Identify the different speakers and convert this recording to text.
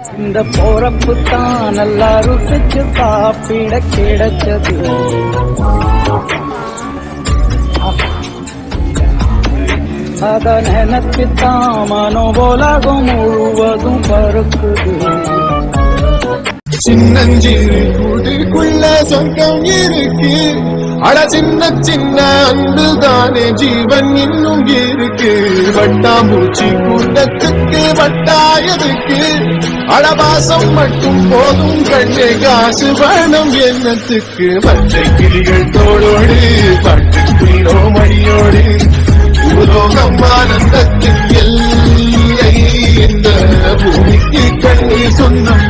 Speaker 1: இந்த போறப்பு தான் நல்லா ருசிச்சு சாப்பிட கிடைச்சது. அத நினைச்சுத்தான் மனோபோலகம் முழுவதும் பருக்குது.
Speaker 2: சின்னஞ்சிறு கூட்டுக்குள்ள சொர்க்கம் இருக்கு. அட சின்ன சின்ன அன்பு தானே ஜீவன் இன்னும் இருக்கு. வட்டாம்பூச்சி கூட்டத்துக்கு வட்டாயதுக்கு அடபாசம் மட்டும் போதும் கண்ணே காசு வேணும் எண்ணத்துக்கு. பச்சை கிளிகள் தோளோடு பட்டுக்குள்ளோ மணியோடு பூலோகம் ஆனந்தத்தின் எல்லை. இந்த பூமிக்கு கண்ணீர் சொந்தம்